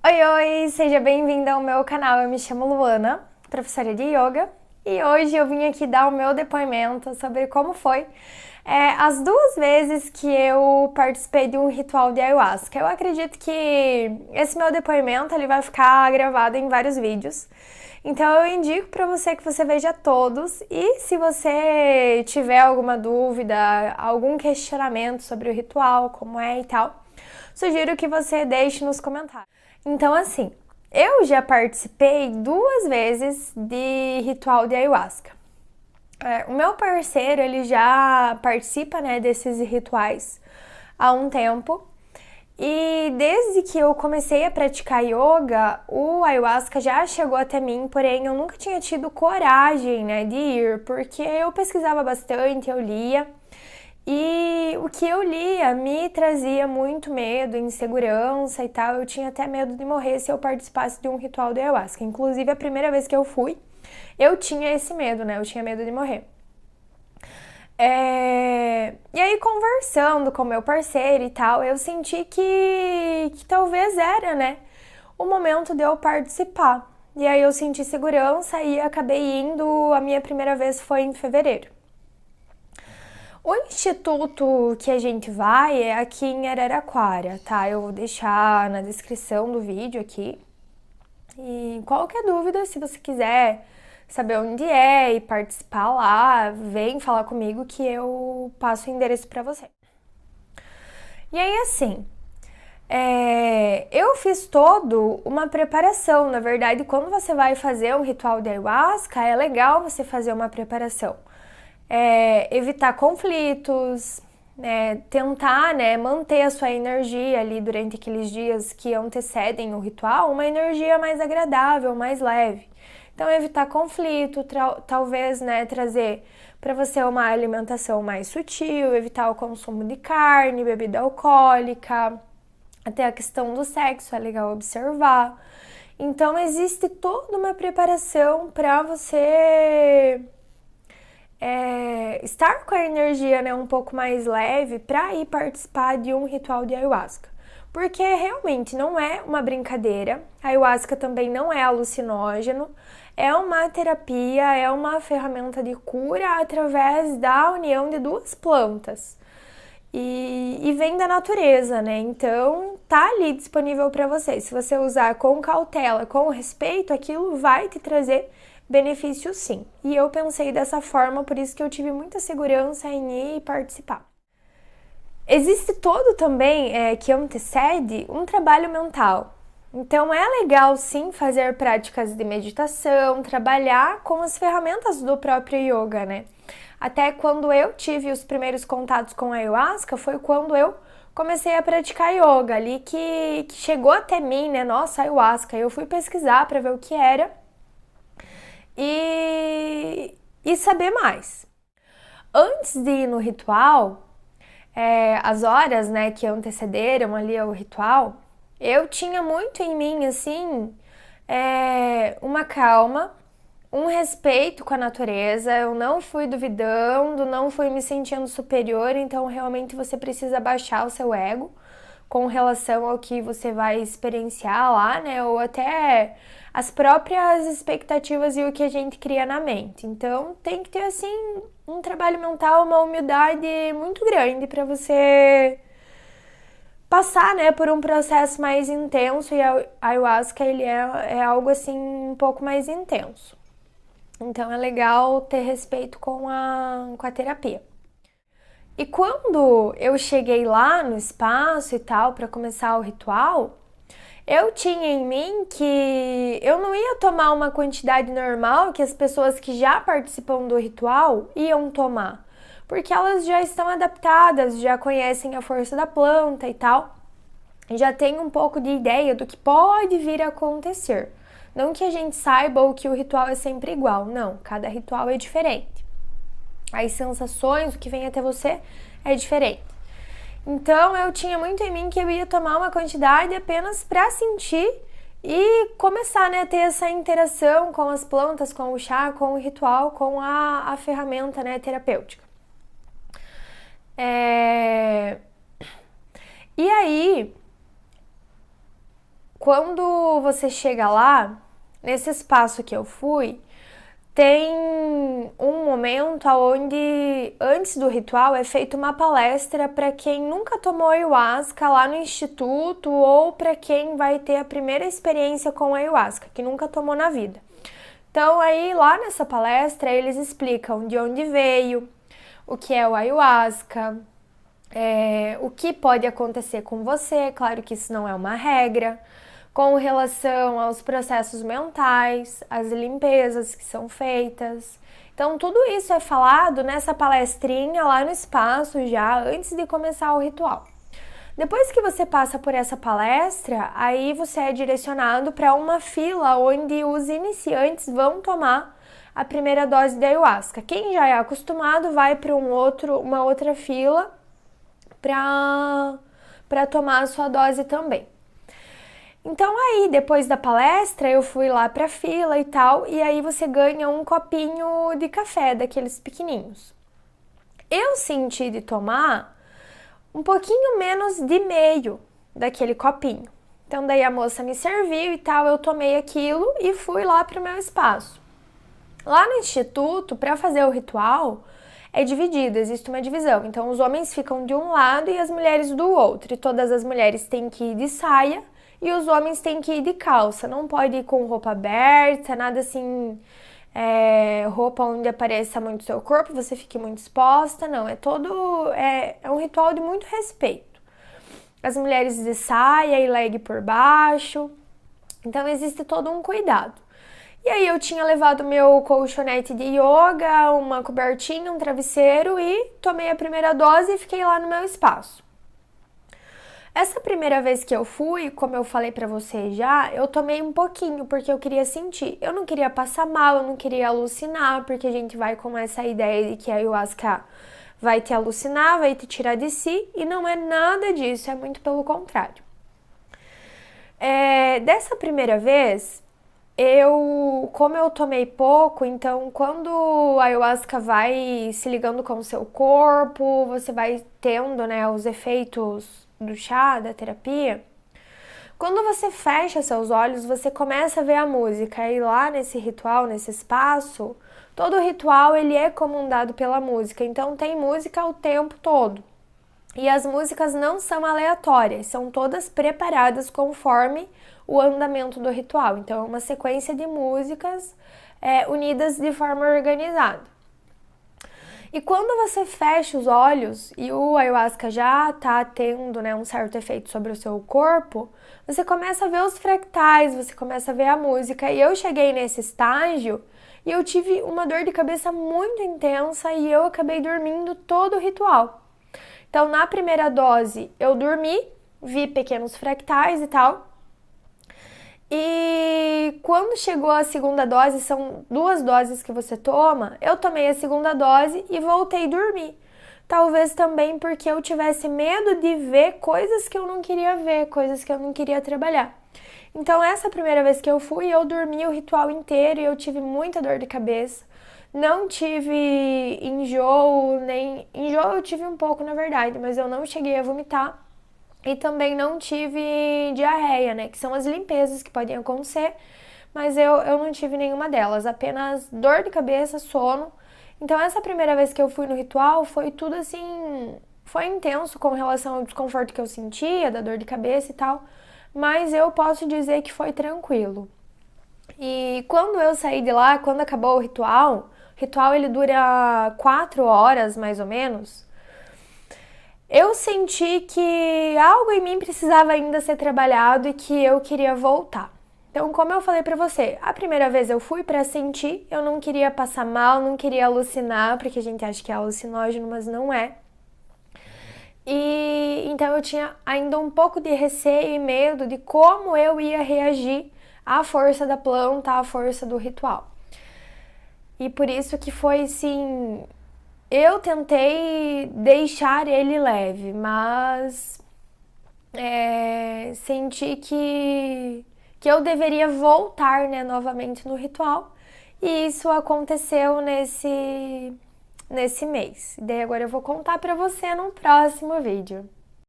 Oi, oi! Seja bem-vinda ao meu canal. Eu me chamo Luana, professora de yoga, e hoje eu vim aqui dar o meu depoimento sobre como foi as duas vezes que eu participei de um ritual de ayahuasca. Eu acredito que esse meu depoimento ele vai ficar gravado em vários vídeos. Então eu indico para você que você veja todos e se você tiver alguma dúvida, algum questionamento sobre o ritual, como é e tal, sugiro que você deixe nos comentários. Então, assim, eu já participei duas vezes de ritual de ayahuasca. O meu parceiro, ele já participa, né, desses rituais há um tempo. E desde que eu comecei a praticar yoga, o ayahuasca já chegou até mim, porém eu nunca tinha tido coragem, né, de ir, porque eu pesquisava bastante, eu lia. E o que eu lia me trazia muito medo, insegurança e tal. Eu tinha até medo de morrer se eu participasse de um ritual de ayahuasca. Inclusive, a primeira vez que eu fui, eu tinha esse medo, né? Eu tinha medo de morrer. E aí, conversando com meu parceiro e tal, eu senti que talvez era, né, o momento de eu participar. E aí eu senti segurança e acabei indo. A minha primeira vez foi em fevereiro. O instituto que a gente vai é aqui em Araraquara, tá? Eu vou deixar na descrição do vídeo aqui. E qualquer dúvida, se você quiser saber onde é e participar lá, vem falar comigo que eu passo o endereço para você. E aí, assim, eu fiz todo uma preparação. Na verdade, quando você vai fazer um ritual de ayahuasca, é legal você fazer uma preparação. Evitar conflitos, tentar, né, manter a sua energia ali durante aqueles dias que antecedem o ritual, uma energia mais agradável, mais leve. Então, evitar conflito, talvez, né, trazer para você uma alimentação mais sutil, evitar o consumo de carne, bebida alcoólica, até a questão do sexo é legal observar. Então, existe toda uma preparação para você estar com a energia, né, um pouco mais leve para ir participar de um ritual de ayahuasca. Porque realmente não é uma brincadeira, a ayahuasca também não é alucinógeno, é uma terapia, é uma ferramenta de cura através da união de duas plantas. E vem da natureza, né? Então tá ali disponível para você. Se você usar com cautela, com respeito, aquilo vai te trazer benefício sim. E eu pensei dessa forma, por isso que eu tive muita segurança em ir e participar. Existe todo também, que antecede, um trabalho mental. Então é legal sim fazer práticas de meditação, trabalhar com as ferramentas do próprio yoga, né? Até quando eu tive os primeiros contatos com a ayahuasca, foi quando eu comecei a praticar yoga, ali que chegou até mim, né? Nossa, ayahuasca. Eu fui pesquisar para ver o que era e saber mais. Antes de ir no ritual, as horas, né, que antecederam ali ao ritual, eu tinha muito em mim, assim, uma calma, um respeito com a natureza. Eu não fui duvidando, não fui me sentindo superior, então realmente você precisa baixar o seu ego com relação ao que você vai experienciar lá, né? Ou até as próprias expectativas e o que a gente cria na mente. Então tem que ter assim um trabalho mental, uma humildade muito grande para você passar, né, por um processo mais intenso. E a ayahuasca ele é algo assim um pouco mais intenso. Então é legal ter respeito com a terapia. E quando eu cheguei lá no espaço e tal para começar o ritual, eu tinha em mim que eu não ia tomar uma quantidade normal que as pessoas que já participam do ritual iam tomar, porque elas já estão adaptadas, já conhecem a força da planta e tal, já tem um pouco de ideia do que pode vir a acontecer. Não que a gente saiba ou que o ritual é sempre igual, não, cada ritual é diferente. As sensações, o que vem até você é diferente. Então eu tinha muito em mim que eu ia tomar uma quantidade apenas para sentir e começar, né, a ter essa interação com as plantas, com o chá, com o ritual, com a ferramenta, né, terapêutica. E aí, quando você chega lá, nesse espaço que eu fui, tem um momento onde, antes do ritual, é feita uma palestra para quem nunca tomou ayahuasca lá no instituto ou para quem vai ter a primeira experiência com ayahuasca, que nunca tomou na vida. Então, aí lá nessa palestra, eles explicam de onde veio, o que é o ayahuasca, o que pode acontecer com você, claro que isso não é uma regra, com relação aos processos mentais, as limpezas que são feitas. Então, tudo isso é falado nessa palestrinha lá no espaço já antes de começar o ritual. Depois que você passa por essa palestra, aí você é direcionado para uma fila onde os iniciantes vão tomar a primeira dose de ayahuasca. Quem já é acostumado vai para uma outra fila para tomar a sua dose também. Então aí, depois da palestra, eu fui lá pra fila e tal, e aí você ganha um copinho de café, daqueles pequenininhos. Eu senti de tomar um pouquinho menos de meio daquele copinho. Então daí a moça me serviu e tal, eu tomei aquilo e fui lá pro meu espaço. Lá no instituto, para fazer o ritual, é dividido, existe uma divisão. Então os homens ficam de um lado e as mulheres do outro, e todas as mulheres têm que ir de saia, e os homens têm que ir de calça, não pode ir com roupa aberta, nada assim, roupa onde apareça muito seu corpo, você fique muito exposta, não, é um ritual de muito respeito. As mulheres de saia e leg por baixo, então existe todo um cuidado. E aí eu tinha levado meu colchonete de yoga, uma cobertinha, um travesseiro e tomei a primeira dose e fiquei lá no meu espaço. Essa primeira vez que eu fui, como eu falei pra você já, eu tomei um pouquinho porque eu queria sentir. Eu não queria passar mal, eu não queria alucinar, porque a gente vai com essa ideia de que a ayahuasca vai te alucinar, vai te tirar de si, e não é nada disso, é muito pelo contrário. Dessa primeira vez, como eu tomei pouco, então quando a ayahuasca vai se ligando com o seu corpo, você vai tendo, né, os efeitos do chá, da terapia. Quando você fecha seus olhos, você começa a ver a música. E lá nesse ritual, nesse espaço, todo ritual ele é comandado pela música. Então tem música o tempo todo. E as músicas não são aleatórias, são todas preparadas conforme o andamento do ritual. Então é uma sequência de músicas unidas de forma organizada. E quando você fecha os olhos e o ayahuasca já está tendo, né, um certo efeito sobre o seu corpo, você começa a ver os fractais, você começa a ver a música. E eu cheguei nesse estágio e eu tive uma dor de cabeça muito intensa e eu acabei dormindo todo o ritual. Então, na primeira dose, eu dormi, vi pequenos fractais e tal. E quando chegou a segunda dose, são 2 doses que você toma, eu tomei a segunda dose e voltei a dormir. Talvez também porque eu tivesse medo de ver coisas que eu não queria ver, coisas que eu não queria trabalhar. Então, essa primeira vez que eu fui, eu dormi o ritual inteiro e eu tive muita dor de cabeça. Não tive enjoo, nem... Enjoo eu tive um pouco, na verdade, mas eu não cheguei a vomitar. E também não tive diarreia, né? Que são as limpezas que podem acontecer, mas eu não tive nenhuma delas. Apenas dor de cabeça, sono. Então, essa primeira vez que eu fui no ritual, foi tudo assim... Foi intenso com relação ao desconforto que eu sentia, da dor de cabeça e tal. Mas eu posso dizer que foi tranquilo. E quando eu saí de lá, quando acabou o ritual ele dura 4 horas, mais ou menos. Eu senti que algo em mim precisava ainda ser trabalhado e que eu queria voltar. Então, como eu falei pra você, a primeira vez eu fui pra sentir, eu não queria passar mal, não queria alucinar, porque a gente acha que é alucinógeno, mas não é. E então eu tinha ainda um pouco de receio e medo de como eu ia reagir à força da planta, à força do ritual. E por isso que foi assim... Eu tentei deixar ele leve, mas senti que eu deveria voltar, né, novamente no ritual. E isso aconteceu nesse mês. E daí agora eu vou contar pra você no próximo vídeo.